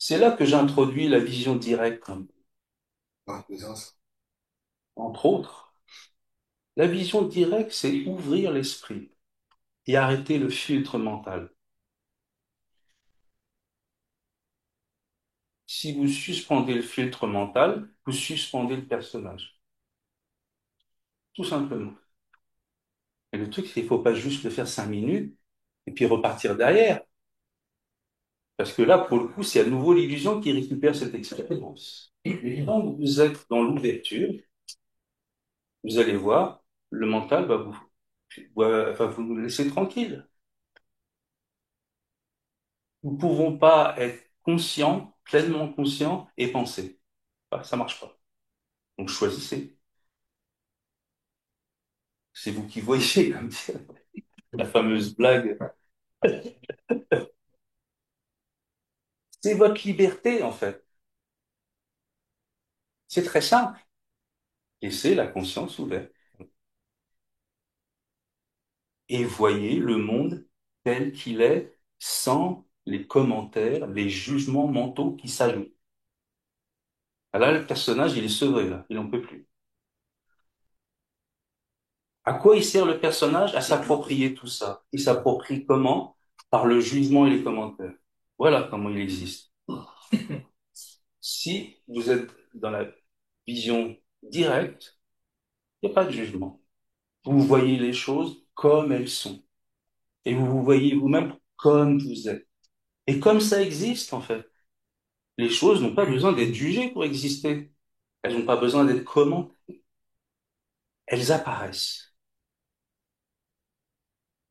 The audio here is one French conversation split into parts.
C'est là que j'introduis la vision directe, Ah, déjà, ça. entre autres. La vision directe, c'est ouvrir l'esprit et arrêter le filtre mental. Si vous suspendez le filtre mental, vous suspendez le personnage, tout simplement. Et le truc, c'est qu'il ne faut pas juste le faire 5 minutes et puis repartir derrière. Parce que là, pour le coup, c'est à nouveau l'illusion qui récupère cette expérience. Et quand vous êtes dans l'ouverture, vous allez voir, le mental va vous laisser tranquille. Nous ne pouvons pas être conscients, pleinement conscients et penser. Ça marche pas. Donc choisissez. C'est vous qui voyez, comme dit la fameuse blague. C'est votre liberté, en fait. C'est très simple. Laissez la conscience ouverte. Et voyez le monde tel qu'il est, sans les commentaires, les jugements mentaux qui s'ajoutent. Là, le personnage, il est sevré, là. Il n'en peut plus. À quoi il sert le personnage? À s'approprier tout ça. Il s'approprie comment? Par le jugement et les commentaires. Voilà comment il existe. Si vous êtes dans la vision directe, il n'y a pas de jugement. Vous voyez les choses comme elles sont. Et vous vous voyez vous-même comme vous êtes. Et comme ça existe, en fait. Les choses n'ont pas besoin d'être jugées pour exister. Elles n'ont pas besoin d'être commentées. Elles apparaissent.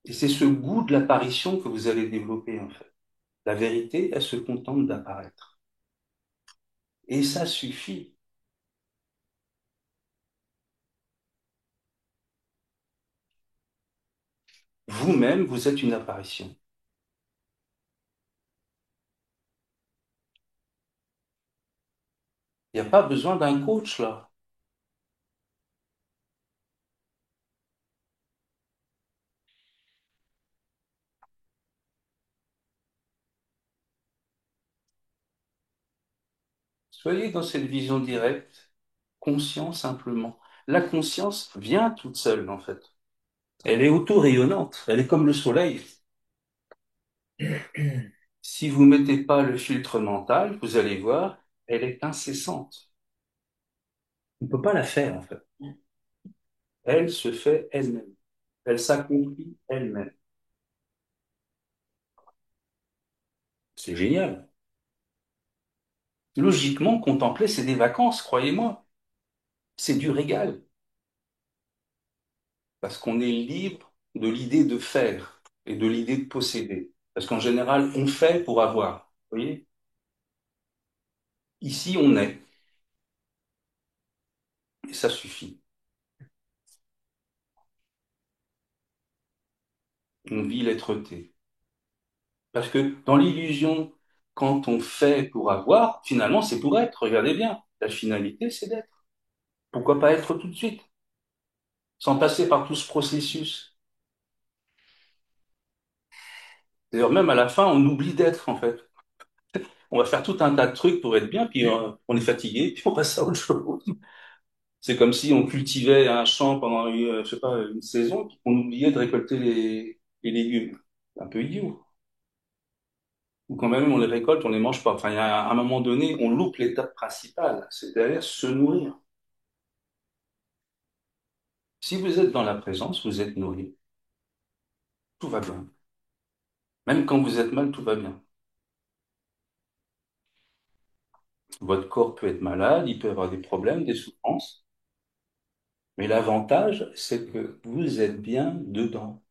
Et c'est ce goût de l'apparition que vous allez développer, en fait. La vérité, elle se contente d'apparaître. Et ça suffit. Vous-même, vous êtes une apparition. Il n'y a pas besoin d'un coach, là. Soyez dans cette vision directe, conscient simplement. La conscience vient toute seule, en fait. Elle est auto-rayonnante. Elle est comme le soleil. Si vous mettez pas le filtre mental, vous allez voir, elle est incessante. On ne peut pas la faire, en fait. Elle se fait elle-même. Elle s'accomplit elle-même. C'est génial. Logiquement, contempler, c'est des vacances, croyez-moi. C'est du régal. Parce qu'on est libre de l'idée de faire et de l'idée de posséder. Parce qu'en général, on fait pour avoir. Vous voyez? Ici, on est. Et ça suffit. On vit l'être-té. Parce que dans l'illusion, quand on fait pour avoir, finalement, c'est pour être. Regardez bien. La finalité, c'est d'être. Pourquoi pas être tout de suite, sans passer par tout ce processus? D'ailleurs, même à la fin, on oublie d'être, en fait. On va faire tout un tas de trucs pour être bien, puis on est fatigué, puis on passe à autre chose. C'est comme si on cultivait un champ pendant, je sais pas, une saison, puis qu'on oubliait de récolter les légumes. Un peu idiot. Ou quand même on les récolte, on les mange pas. Enfin, il y a un moment donné, on loupe l'étape principale, c'est-à-dire se nourrir. Si vous êtes dans la présence, vous êtes nourri. Tout va bien. Même quand vous êtes mal, tout va bien. Votre corps peut être malade, il peut avoir des problèmes, des souffrances. Mais l'avantage, c'est que vous êtes bien dedans.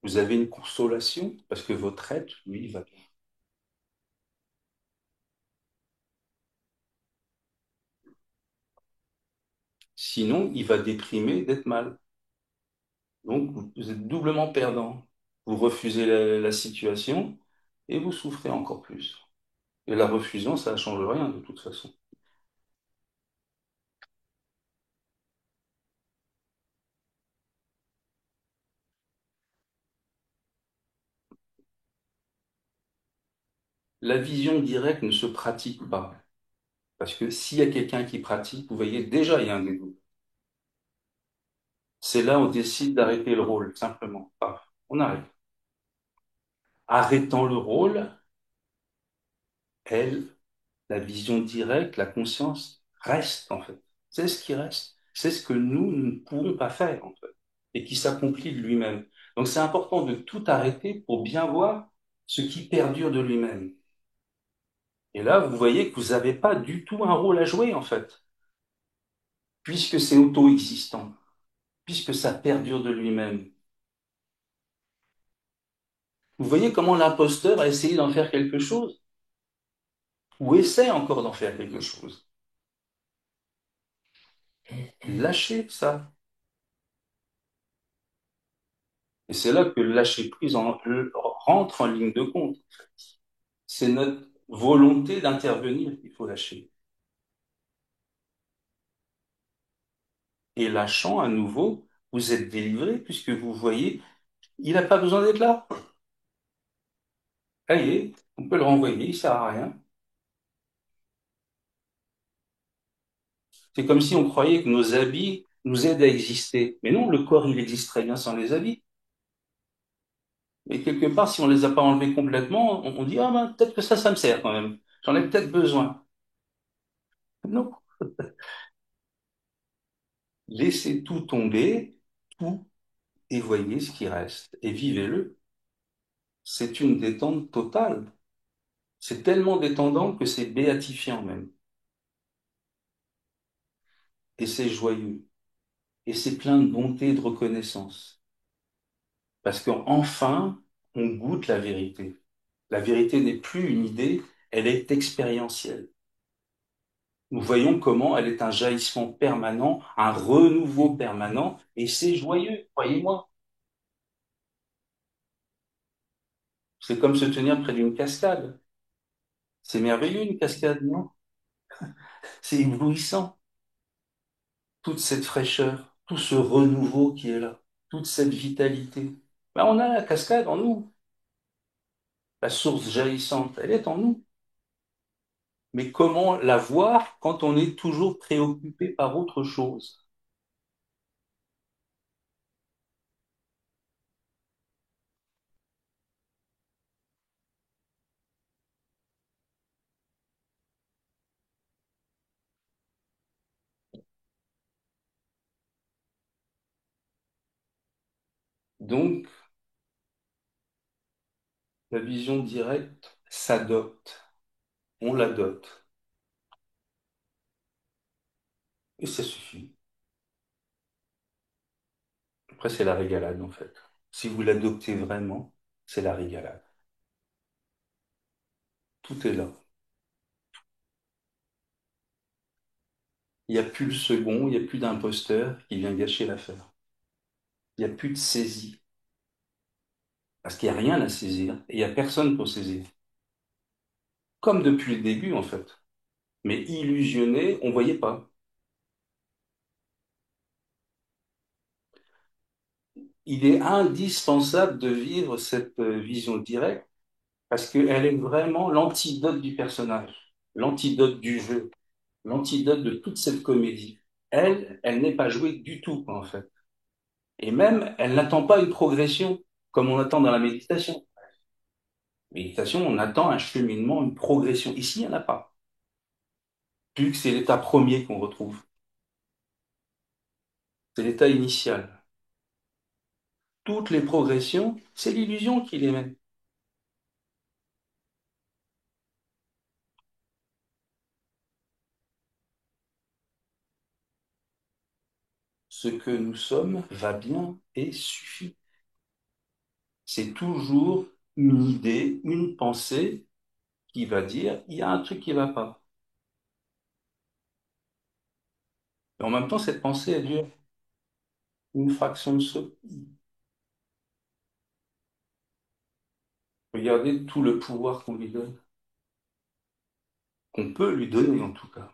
Vous avez une consolation parce que votre être, lui, va bien. Sinon, il va déprimer d'être mal. Donc, vous êtes doublement perdant. Vous refusez la situation et vous souffrez encore plus. Et la refusion, ça ne change rien de toute façon. La vision directe ne se pratique pas. Parce que s'il y a quelqu'un qui pratique, vous voyez, déjà, il y a un dégoût. C'est là où on décide d'arrêter le rôle, simplement. Paf, on arrête. Arrêtant le rôle, elle, la vision directe, la conscience, reste, en fait. C'est ce qui reste. C'est ce que nous ne pouvons pas faire, en fait. Et qui s'accomplit de lui-même. Donc c'est important de tout arrêter pour bien voir ce qui perdure de lui-même. Et là, vous voyez que vous n'avez pas du tout un rôle à jouer, en fait, puisque c'est auto-existant, puisque ça perdure de lui-même. Vous voyez comment l'imposteur a essayé d'en faire quelque chose, ou essaie encore d'en faire quelque chose. Lâchez ça. Et c'est là que le lâcher prise rentre en ligne de compte. C'est notre volonté d'intervenir qu'il faut lâcher. Et lâchant à nouveau, vous êtes délivré puisque vous voyez, il n'a pas besoin d'être là. Allez, on peut le renvoyer, il sert à rien. C'est comme si on croyait que nos habits nous aident à exister. Mais non, le corps, il existe très bien sans les habits. Mais quelque part, si on les a pas enlevés complètement, on dit, ah ben, peut-être que ça me sert quand même. J'en ai peut-être besoin. Non. Laissez tout tomber, tout, et voyez ce qui reste. Et vivez-le. C'est une détente totale. C'est tellement détendant que c'est béatifiant même. Et c'est joyeux. Et c'est plein de bonté et de reconnaissance. Parce qu'enfin, on goûte la vérité. La vérité n'est plus une idée, elle est expérientielle. Nous voyons comment elle est un jaillissement permanent, un renouveau permanent, et c'est joyeux, croyez-moi. C'est comme se tenir près d'une cascade. C'est merveilleux une cascade, non? C'est éblouissant. Toute cette fraîcheur, tout ce renouveau qui est là, toute cette vitalité. Ben, on a la cascade en nous. La source jaillissante, elle est en nous. Mais comment la voir quand on est toujours préoccupé par autre chose? Donc, la vision directe s'adopte. On l'adopte. Et ça suffit. Après, c'est la régalade, en fait. Si vous l'adoptez vraiment, c'est la régalade. Tout est là. Il n'y a plus le second, il n'y a plus d'imposteur qui vient gâcher l'affaire. Il n'y a plus de saisie. Parce qu'il n'y a rien à saisir. Et il n'y a personne pour saisir. Comme depuis le début, en fait. Mais illusionné, on ne voyait pas. Il est indispensable de vivre cette vision directe parce qu'elle est vraiment l'antidote du personnage, l'antidote du jeu, l'antidote de toute cette comédie. Elle n'est pas jouée du tout, en fait. Et même, elle n'attend pas une progression comme on attend dans la méditation. Méditation, on attend un cheminement, une progression. Ici, il n'y en a pas. Plus que c'est l'état premier qu'on retrouve. C'est l'état initial. Toutes les progressions, c'est l'illusion qui les met. Ce que nous sommes va bien et suffit. C'est toujours une idée, une pensée qui va dire, il y a un truc qui va pas. Et en même temps, cette pensée, elle dure une fraction de seconde. Regardez tout le pouvoir qu'on lui donne, qu'on peut lui donner en tout cas.